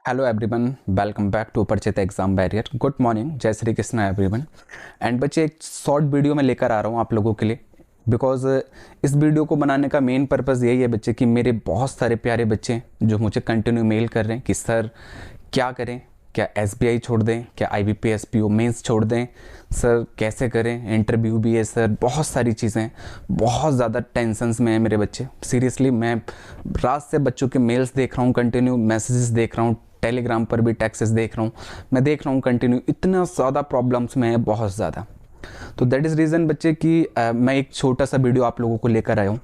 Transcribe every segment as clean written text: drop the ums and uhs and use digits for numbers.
Hello everyone, welcome back to Parichit exam barrier. Good morning, जय Shri Krishna everyone. And बच्चे, एक short video में लेकर आ रहा हूँ आप लोगों के लिए, बिकॉज इस वीडियो को बनाने का मेन पर्पज़ यही है बच्चे कि मेरे बहुत सारे प्यारे बच्चे हैं जो मुझे कंटिन्यू मेल कर रहे हैं कि सर क्या करें, क्या एसबीआई छोड़ दें, क्या आईबीपीएस पीओ मेंस छोड़ दें, सर कैसे करें, इंटरव्यू भी है सर, बहुत सारी चीज़ें हैं, बहुत ज़्यादा टेंशन्स में हैं मेरे बच्चे। सीरियसली मैं रात से बच्चों के मेल्स देख रहा हूँ, कंटिन्यू मैसेजेस देख रहा हूँ, टेलीग्राम पर भी टेक्सेस देख रहा हूँ, मैं देख रहा हूँ कंटिन्यू, इतना ज़्यादा प्रॉब्लम्स में है, बहुत ज़्यादा। तो दैट इज़ रीज़न बच्चे कि मैं एक छोटा सा वीडियो आप लोगों को लेकर आया हूँ,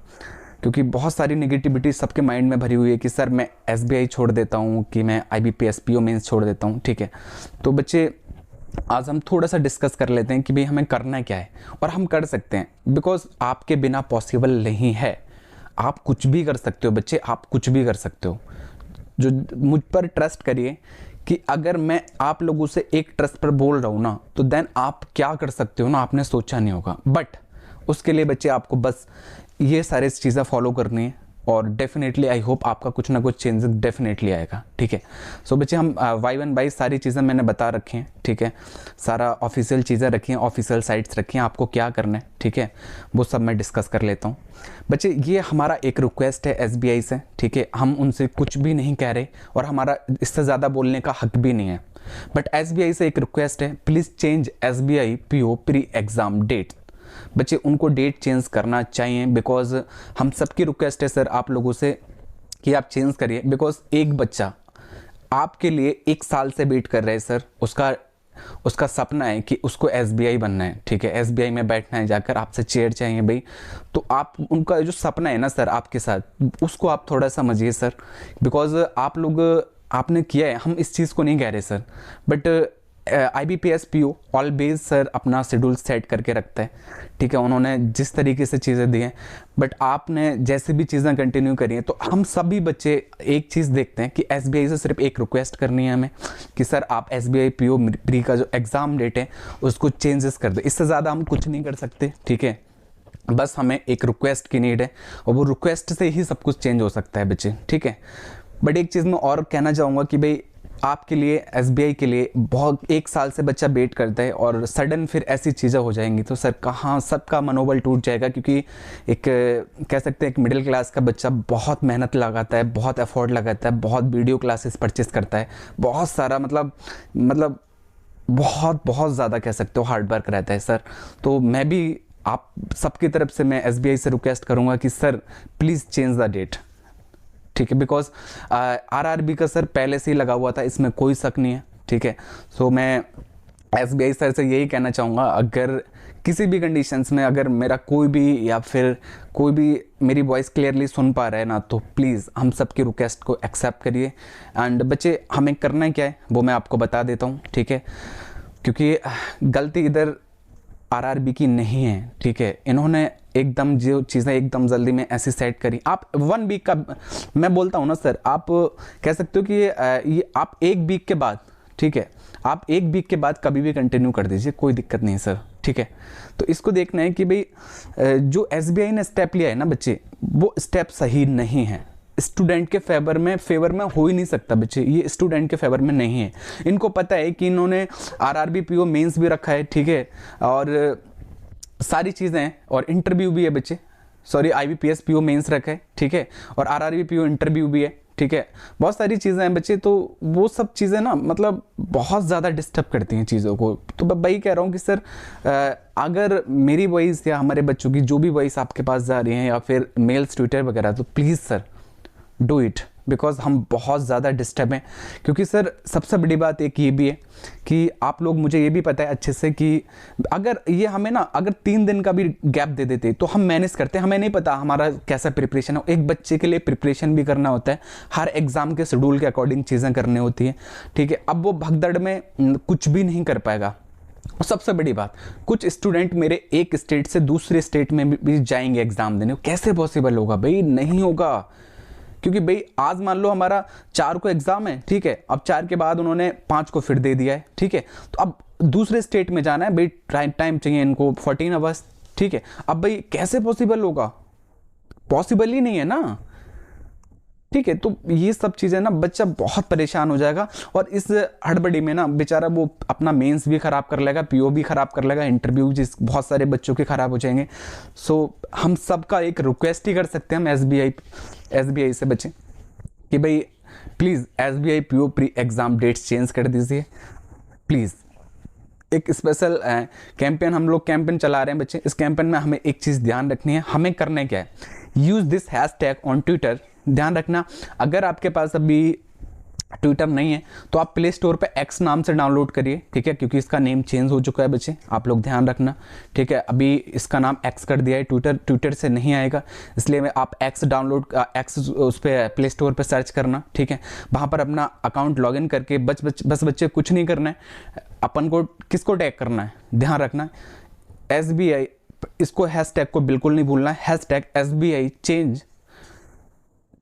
क्योंकि बहुत सारी नेगेटिविटी सबके माइंड में भरी हुई है कि सर मैं एसबीआई छोड़ देता हूँ, कि मैं आईबीपीएस पीओ मेंस छोड़ देता हूँ। ठीक है, तो बच्चे आज हम थोड़ा सा डिस्कस कर लेते हैं कि भाई हमें करना क्या है और हम कर सकते हैं, बिकॉज आपके बिना पॉसिबल नहीं है। आप कुछ भी कर सकते हो बच्चे, आप कुछ भी कर सकते हो। जो मुझ पर ट्रस्ट करिए कि अगर मैं आप लोगों से एक ट्रस्ट पर बोल रहा हूँ ना, तो देन आप क्या कर सकते हो ना, आपने सोचा नहीं होगा। बट उसके लिए बच्चे आपको बस ये सारी चीज़ें फॉलो करनी है और डेफिनेटली आई होप आपका कुछ ना कुछ चेंजेस डेफिनेटली आएगा। ठीक है, सो बच्चे हम वाई वन बाई सारी चीज़ें मैंने बता रखी हैं। ठीक है, सारा ऑफिशियल चीज़ें रखी हैं, ऑफिशियल साइट्स रखी हैं, आपको क्या करना है। ठीक है, वो सब मैं डिस्कस कर लेता हूँ। बच्चे ये हमारा एक रिक्वेस्ट है एसबीआई से। ठीक है, हम उनसे कुछ भी नहीं कह रहे और हमारा इससे ज़्यादा बोलने का हक भी नहीं है, बट एसबीआई से एक रिक्वेस्ट है, please change SBI PO pre exam date. बच्चे उनको डेट चेंज करना चाहिए, बिकॉज हम सबकी रिक्वेस्ट है सर आप लोगों से कि आप चेंज करिए, बिकॉज एक बच्चा आपके लिए 1 साल से वेट कर रहा है सर। उसका उसका सपना है कि उसको एसबीआई बनना है। ठीक है, एसबीआई में बैठना है जाकर, आपसे चेयर चाहिए भाई। तो आप उनका जो सपना है ना सर आपके साथ, उसको आप थोड़ा समझिए सर, बिकॉज आप लोग आपने किया है, हम इस चीज़ को नहीं कह रहे sir, but IBPS PO always sir अपना शेड्यूल सेट करके रखता है। ठीक है, उन्होंने जिस तरीके से चीज़ें दी हैं, बट आपने जैसे भी चीज़ें कंटिन्यू करी हैं, तो हम सभी बच्चे एक चीज़ देखते हैं कि एसबीआई से सिर्फ एक रिक्वेस्ट करनी है हमें कि सर आप एसबीआई पीओ प्री का जो एग्ज़ाम डेट है उसको चेंजेस कर दो। इससे ज़्यादा हम कुछ नहीं कर सकते। ठीक है, बस हमें एक रिक्वेस्ट की नीड है और वो रिक्वेस्ट से ही सब कुछ चेंज हो सकता है बच्चे। ठीक है, बट एक चीज़ मैं और कहना चाहूँगा कि भाई आपके लिए, एसबीआई के लिए बहुत 1 साल से बच्चा वेट करता है और सडन फिर ऐसी चीज़ें हो जाएंगी तो सर कहाँ सबका मनोबल टूट जाएगा। क्योंकि एक कह सकते हैं एक मिडिल क्लास का बच्चा बहुत मेहनत लगाता है, बहुत एफर्ट लगाता है, बहुत वीडियो क्लासेस परचेस करता है, बहुत सारा मतलब बहुत बहुत ज़्यादा कह सकते हो हार्ड वर्क रहता है सर। तो मैं भी आप सबकी तरफ से मैं एसबीआई से रिक्वेस्ट करूँगा कि sir please change the date. ठीक है, बिकॉज आरआरबी का सर पहले से ही लगा हुआ था, इसमें कोई शक नहीं है। ठीक है, सो मैं एसबीआई सर से यही कहना चाहूँगा, अगर किसी भी कंडीशंस में अगर मेरा कोई भी या फिर कोई भी मेरी वॉइस क्लियरली सुन पा रहा है ना, तो प्लीज़ हम सबकी रिक्वेस्ट को एक्सेप्ट करिए। एंड बच्चे हमें करना क्या है वो मैं आपको बता देता हूँ। ठीक है, क्योंकि गलती इधर आरआरबी की नहीं है। ठीक है, इन्होंने एकदम जो चीज़ें एकदम जल्दी में ऐसी सेट करी। आप 1 वीक का, मैं बोलता हूँ ना सर, आप कह सकते हो कि ये आप 1 वीक के बाद, ठीक है, आप 1 वीक के बाद कभी भी कंटिन्यू कर दीजिए, कोई दिक्कत नहीं है सर। ठीक है, तो इसको देखना है कि भाई जो एसबीआई ने स्टेप लिया है ना बच्चे, वो स्टेप सही नहीं है, स्टूडेंट के फेवर में हो ही नहीं सकता बच्चे, ये स्टूडेंट के फेवर में नहीं है। इनको पता है कि इन्होंने आरआरबी पीओ मेंस भी रखा है। ठीक है, और सारी चीज़ें हैं और इंटरव्यू भी है बच्चे, सॉरी आईबीपीएस पीओ मेंस रखा है। ठीक है, और आरआरबी पीओ इंटरव्यू भी है। ठीक है, बहुत सारी चीज़ें हैं बच्चे, तो वो सब चीज़ें ना मतलब बहुत ज़्यादा डिस्टर्ब करती हैं चीज़ों को। तो मैं वही कह रहा हूँ कि सर अगर मेरी वॉइस या हमारे बच्चों की जो भी वॉइस आपके पास जा रही है या फिर मेल्स ट्विटर वगैरह, तो please sir do it, because हम बहुत ज़्यादा डिस्टर्ब हैं। क्योंकि सर सबसे बड़ी बात एक ये भी है कि आप लोग, मुझे ये भी पता है अच्छे से कि अगर ये हमें ना अगर 3 दिन का भी गैप दे देते तो हम मैनेज करते। हमें नहीं पता हमारा कैसा प्रिपरेशन हो, एक बच्चे के लिए प्रिपरेशन भी करना होता है, हर एग्ज़ाम के शेड्यूल के अकॉर्डिंग चीज़ें करनी होती है। ठीक है, अब वो भगदड़ में कुछ भी नहीं कर पाएगा। और सबसे बड़ी बात, कुछ स्टूडेंट मेरे एक स्टेट से दूसरे स्टेट में भी जाएंगे एग्ज़ाम देने, कैसे पॉसिबल होगा भाई? नहीं होगा। क्योंकि भाई आज मान लो हमारा 4 को एग्जाम है। ठीक है, अब 4 के बाद उन्होंने 5 को फिर दे दिया है। ठीक है, तो अब दूसरे स्टेट में जाना है भाई, टाइम चाहिए इनको 14 आवर्स। ठीक है, अब भाई कैसे पॉसिबल होगा? पॉसिबल ही नहीं है ना। ठीक है। तो ये सब चीज़ें ना बच्चा बहुत परेशान हो जाएगा और इस हड़बड़ी में ना बेचारा वो अपना मेंस भी ख़राब कर लेगा, पीओ भी ख़राब कर लेगा, इंटरव्यू जिस बहुत सारे बच्चों के ख़राब हो जाएंगे। सो हम सबका एक रिक्वेस्ट ही कर सकते हैं हम एसबीआई से बच्चे कि भाई please SBI PO pre exam dates change कर दीजिए प्लीज़। एक स्पेशल कैंपेन हम लोग कैंपेन चला रहे हैं बच्चे। इस कैंपेन में हमें एक चीज़ ध्यान रखनी है, हमें करना क्या है, use this hashtag on Twitter. ध्यान रखना, अगर आपके पास अभी ट्विटर नहीं है तो आप प्ले स्टोर पे एक्स नाम से डाउनलोड करिए, ठीक है, क्योंकि इसका नेम चेंज हो चुका है बच्चे, आप लोग ध्यान रखना, ठीक है। अभी इसका नाम एक्स कर दिया है, ट्विटर से नहीं आएगा, इसलिए मैं आप एक्स उस पर प्ले स्टोर पे सर्च करना, ठीक है। वहाँ पर अपना अकाउंट लॉगिन करके बस बच्चे कुछ नहीं करना है, अपन को किसको टैग करना है, ध्यान रखना, SBI, इसको हैशटैग को बिल्कुल नहीं भूलना है, hashtag SBI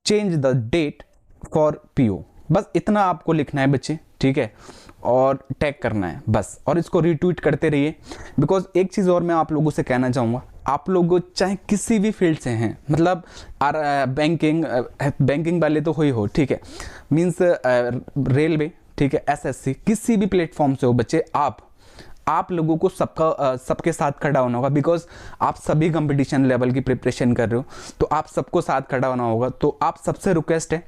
change the date for PO, बस इतना आपको लिखना है बच्चे, ठीक है, और टैग करना है बस, और इसको रीट्वीट करते रहिए। बिकॉज एक चीज़ और मैं आप लोगों से कहना चाहूँगा, आप लोग चाहे किसी भी फील्ड से हैं, मतलब बैंकिंग वाले तो हो, ठीक है, मीन्स रेलवे, ठीक है, SSC, किसी भी प्लेटफॉर्म से हो बच्चे, आप लोगों को सबके साथ खड़ा होना होगा। बिकॉज आप सभी कंपटीशन लेवल की प्रिपरेशन कर रहे हो, तो आप सबको साथ खड़ा होना होगा। तो आप सबसे रिक्वेस्ट है,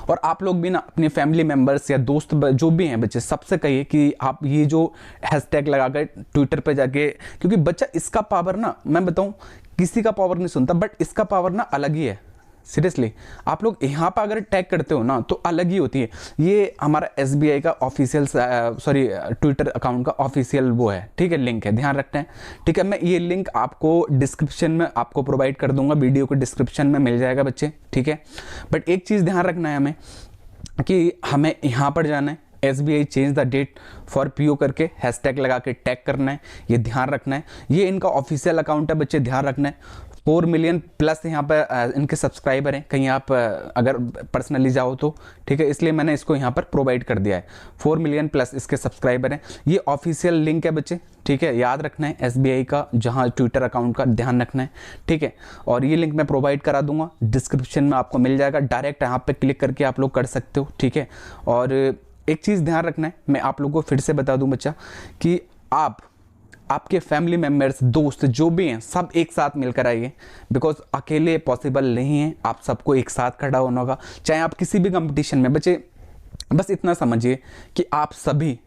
और आप लोग भी ना अपने फैमिली मेंबर्स या दोस्त जो भी हैं बच्चे, सबसे कहिए कि आप ये जो हैशटैग लगाकर ट्विटर पे जाके, क्योंकि बच्चा इसका पावर ना, मैं बताऊं, किसी का पावर नहीं सुनता, बट इसका पावर ना अलग ही है। सीरियसली आप लोग यहाँ पर अगर टैग करते हो ना तो अलग ही होती है। ये हमारा SBI का ऑफिशियल ट्विटर अकाउंट का ऑफिशियल वो है, ठीक है, लिंक है, ध्यान रखते हैं, ठीक है। मैं ये लिंक आपको डिस्क्रिप्शन में आपको प्रोवाइड कर दूंगा, वीडियो को डिस्क्रिप्शन में मिल जाएगा बच्चे, ठीक है। बट एक चीज़ ध्यान रखना है हमें कि हमें यहाँ पर जाना है, SBI change the date for PO करके हैशटैग लगा के टैग करना है, ये ध्यान रखना है। ये इनका ऑफिशियल अकाउंट है बच्चे, ध्यान रखना है। 4 मिलियन प्लस यहाँ पर इनके सब्सक्राइबर हैं, कहीं आप अगर पर्सनली जाओ तो, ठीक है, इसलिए मैंने इसको यहाँ पर प्रोवाइड कर दिया है। 4 मिलियन प्लस इसके सब्सक्राइबर हैं। ये ऑफिशियल लिंक है बच्चे, ठीक है, याद रखना है, SBI का जहाँ ट्विटर अकाउंट का ध्यान रखना है, ठीक है। और ये लिंक मैं प्रोवाइड करा दूंगा, डिस्क्रिप्शन में आपको मिल जाएगा, डायरेक्ट यहाँ पर क्लिक करके आप लोग कर सकते हो, ठीक है। और एक चीज़ ध्यान रखना है, मैं आप लोगों को फिर से बता दूं बच्चा, कि आपके फैमिली मेम्बर्स, दोस्त जो भी हैं, सब एक साथ मिलकर आइए। बिकॉज अकेले पॉसिबल नहीं है, आप सबको एक साथ खड़ा होना होगा, चाहे आप किसी भी कंपटीशन में बच्चे। बस इतना समझिए कि आप सभी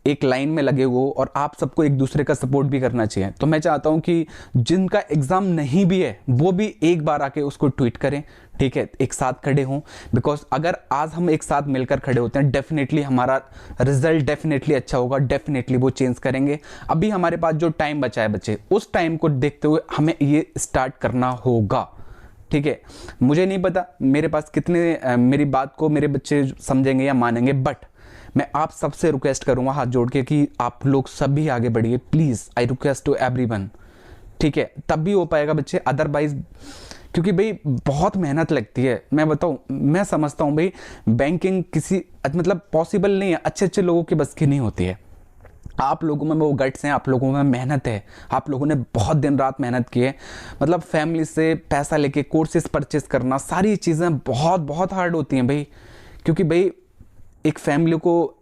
एक लाइन में लगे हो और आप सबको एक दूसरे का सपोर्ट भी करना चाहिए। तो मैं चाहता हूं कि जिनका एग्जाम नहीं भी है वो भी एक बार आके उसको ट्वीट करें, ठीक है, एक साथ खड़े हों। बिकॉज अगर आज हम एक साथ मिलकर खड़े होते हैं, डेफिनेटली हमारा रिजल्ट डेफिनेटली अच्छा होगा, डेफिनेटली वो चेंज करेंगे। अभी हमारे पास जो टाइम बचा है बच्चे, उस टाइम को देखते हुए हमें ये स्टार्ट करना होगा, ठीक है। मुझे नहीं पता मेरे पास कितने मेरी बात को मेरे बच्चे समझेंगे या मानेंगे, बट मैं आप सबसे रिक्वेस्ट करूंगा हाथ जोड़ के कि आप लोग सभी आगे बढ़िए, please, I request to everyone, ठीक है, तब भी हो पाएगा बच्चे। अदरवाइज, क्योंकि भाई बहुत मेहनत लगती है, मैं बताऊं, मैं समझता हूं भाई बैंकिंग किसी मतलब पॉसिबल नहीं है, अच्छे अच्छे लोगों की बस की नहीं होती है। आप लोगों में वो गट्स हैं, आप लोगों में मेहनत है, आप लोगों ने बहुत दिन रात मेहनत की है, मतलब फैमिली से पैसा लेके कोर्सेज परचेस करना, सारी चीज़ें बहुत बहुत हार्ड होती हैं भाई। क्योंकि भाई एक फैमिली को,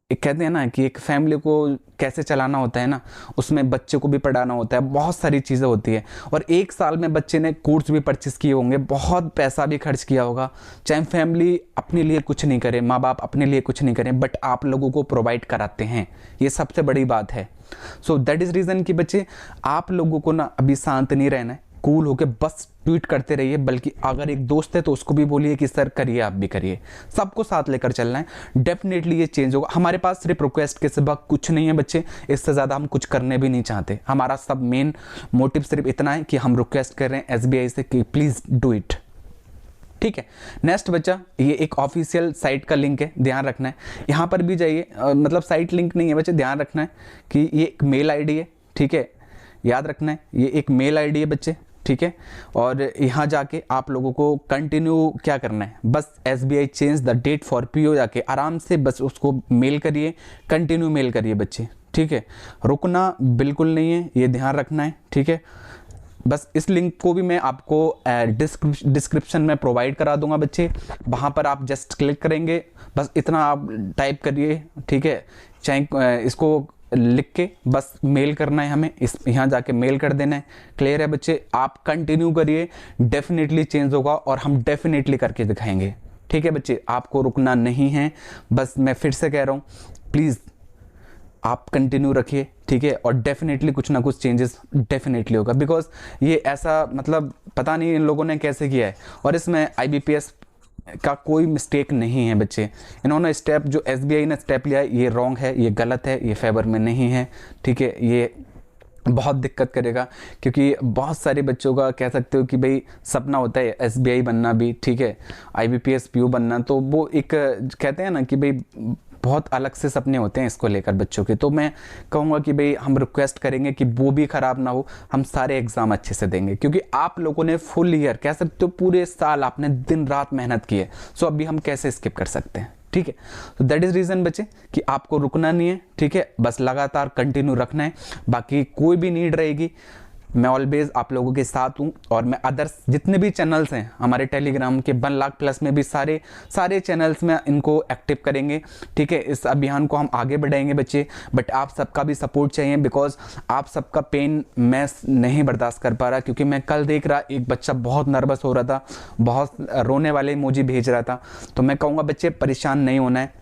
एक कहते हैं ना कि एक फैमिली को कैसे चलाना होता है ना, उसमें बच्चे को भी पढ़ाना होता है, बहुत सारी चीज़ें होती है। और एक साल में बच्चे ने कोर्स भी परचेस किए होंगे, बहुत पैसा भी खर्च किया होगा, चाहे फैमिली अपने लिए कुछ नहीं करे, माँ बाप अपने लिए कुछ नहीं करें, बट आप लोगों को प्रोवाइड कराते हैं, ये सबसे बड़ी बात है। सो दैट इज़ रीज़न कि बच्चे आप लोगों को ना अभी शांत नहीं रहना है, कूल होके बस ट्वीट करते रहिए। बल्कि अगर एक दोस्त है तो उसको भी बोलिए कि सर करिए, आप भी करिए, सबको साथ लेकर चलना है, डेफिनेटली ये चेंज होगा। हमारे पास सिर्फ रिक्वेस्ट के सिवा कुछ नहीं है बच्चे, इससे ज़्यादा हम कुछ करने भी नहीं चाहते। हमारा सब मेन मोटिव सिर्फ इतना है कि हम रिक्वेस्ट कर रहे हैं SBI से कि प्लीज़ डू इट, ठीक है। नेक्स्ट बच्चा, ये एक ऑफिशियल साइट का लिंक है, ध्यान रखना है, यहाँ पर भी जाइए, मतलब साइट लिंक नहीं है बच्चे, ध्यान रखना है कि ये एक मेल ID है, ठीक है, याद रखना है ये एक मेल ID है बच्चे, ठीक है। और यहाँ जाके आप लोगों को कंटिन्यू क्या करना है, बस SBI change the date for PO जाके आराम से बस उसको मेल करिए, कंटिन्यू मेल करिए बच्चे, ठीक है, रुकना बिल्कुल नहीं है, ये ध्यान रखना है, ठीक है। बस इस लिंक को भी मैं आपको डिस्क्रिप्शन में प्रोवाइड करा दूंगा बच्चे, वहाँ पर आप जस्ट क्लिक करेंगे, बस इतना आप टाइप करिए, ठीक है। चाहे इसको लिख के बस मेल करना है हमें, इस यहाँ जाके मेल कर देना है। क्लियर है बच्चे? आप कंटिन्यू करिए, डेफिनेटली चेंज होगा और हम डेफिनेटली करके दिखाएंगे। ठीक है बच्चे, आपको रुकना नहीं है। बस मैं फिर से कह रहा हूँ, प्लीज़ आप कंटिन्यू रखिए, ठीक है। और डेफिनेटली कुछ ना कुछ चेंजेस डेफिनेटली होगा, बिकॉज ये ऐसा मतलब पता नहीं इन लोगों ने कैसे किया है। और इसमें IBPS का कोई मिस्टेक नहीं है बच्चे। इन्होंने स्टेप जो SBI ने स्टेप लिया है ये रॉन्ग है, ये गलत है, ये फेवर में नहीं है, ठीक है। ये बहुत दिक्कत करेगा, क्योंकि बहुत सारे बच्चों का कह सकते हो कि भाई सपना होता है SBI बनना भी, ठीक है, IBPS PO बनना। तो वो एक कहते हैं ना कि भाई बहुत अलग से सपने होते हैं इसको लेकर बच्चों के। तो मैं कहूँगा कि भाई हम रिक्वेस्ट करेंगे कि वो भी ख़राब ना हो, हम सारे एग्ज़ाम अच्छे से देंगे, क्योंकि आप लोगों ने फुल ईयर कह सकते हो पूरे साल आपने दिन रात मेहनत की है। सो अभी हम कैसे स्किप कर सकते हैं, ठीक है। तो दैट इज़ रीज़न बच्चे कि आपको रुकना नहीं है, ठीक है, बस लगातार कंटिन्यू रखना है। बाकी कोई भी नीड रहेगी, मैं ऑलवेज आप लोगों के साथ हूँ। और मैं अदर्स जितने भी चैनल्स हैं हमारे टेलीग्राम के 1 लाख प्लस में भी सारे चैनल्स में इनको एक्टिव करेंगे, ठीक है। इस अभियान को हम आगे बढ़ाएंगे बच्चे, बट आप सबका भी सपोर्ट चाहिए, बिकॉज आप सबका पेन मैं नहीं बर्दाश्त कर पा रहा। क्योंकि मैं कल देख रहा एक बच्चा बहुत नर्वस हो रहा था, बहुत रोने वाले इमोजी भेज रहा था। तो मैं कहूँगा बच्चे परेशान नहीं होना है,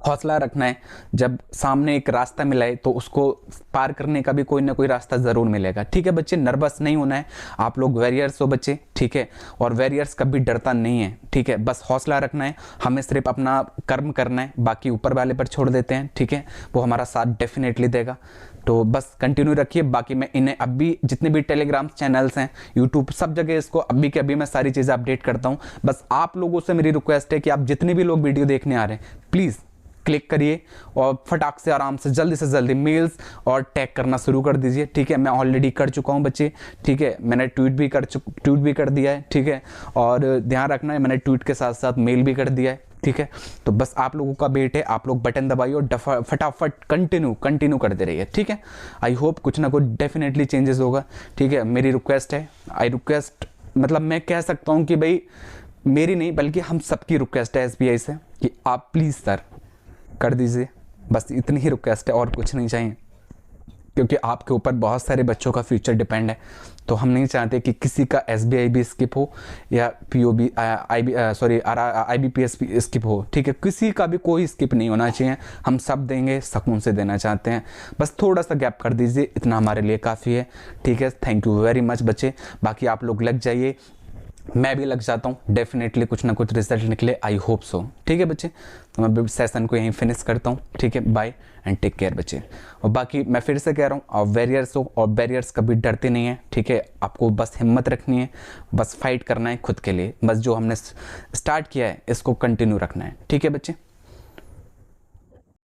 हौसला रखना है। जब सामने एक रास्ता मिलाए तो उसको पार करने का भी कोई ना कोई रास्ता ज़रूर मिलेगा, ठीक है बच्चे। नर्वस नहीं होना है, आप लोग वॉरियर्स हो बच्चे, ठीक है। और वॉरियर्स कभी डरता नहीं है, ठीक है। बस हौसला रखना है, हमें सिर्फ अपना कर्म करना है, बाकी ऊपर वाले पर छोड़ देते हैं, ठीक है। वो हमारा साथ डेफिनेटली देगा। तो बस कंटिन्यू रखिए। बाकी मैं इन्हें अभी जितने भी टेलीग्राम चैनल्स हैं, यूट्यूब, सब जगह इसको अभी के अभी मैं सारी चीज़ें अपडेट करता हूँ। बस आप लोगों से मेरी रिक्वेस्ट है कि आप जितने भी लोग वीडियो देखने आ रहे हैं, प्लीज़ क्लिक करिए और फटाक से आराम से जल्दी मेल्स और टैग करना शुरू कर दीजिए, ठीक है। मैं ऑलरेडी कर चुका हूं बच्चे, ठीक है। मैंने ट्वीट भी कर दिया है, ठीक है। और ध्यान रखना है, मैंने ट्वीट के साथ साथ मेल भी कर दिया है, ठीक है। तो बस आप लोगों का वेट है, आप लोग बटन दबाइए और फटाफट कंटिन्यू करते रहिए, ठीक है। आई होप कुछ ना कुछ डेफिनेटली चेंजेस होगा, ठीक है। मेरी रिक्वेस्ट है, मतलब मैं कह सकता हूँ कि भाई मेरी नहीं बल्कि हम सबकी रिक्वेस्ट है SBI से कि आप प्लीज़ सर कर दीजिए। बस इतनी ही रिक्वेस्ट है और कुछ नहीं चाहिए, क्योंकि आपके ऊपर बहुत सारे बच्चों का फ्यूचर डिपेंड है। तो हम नहीं चाहते कि किसी का SBI भी स्किप हो या POB IBPS भी स्किप हो, ठीक है। किसी का भी कोई स्किप नहीं होना चाहिए, हम सब देंगे, सुकून से देना चाहते हैं। बस थोड़ा सा गैप कर दीजिए, इतना हमारे लिए काफ़ी है, ठीक है। थैंक यू वेरी मच बच्चे। बाकी आप लोग लग जाइए, मैं भी लग जाता हूँ, डेफिनेटली कुछ ना कुछ रिजल्ट निकले, आई होप सो, ठीक है बच्चे। तो मैं सेशन को यहीं फिनिश करता हूँ, ठीक है। बाय एंड टेक केयर बच्चे। और बाकी मैं फिर से कह रहा हूँ, आप वॉरियर्स हो और वॉरियर्स कभी डरते नहीं हैं, ठीक है। आपको बस हिम्मत रखनी है, बस फाइट करना है खुद के लिए। बस जो हमने स्टार्ट किया है इसको कंटिन्यू रखना है, ठीक है बच्चे।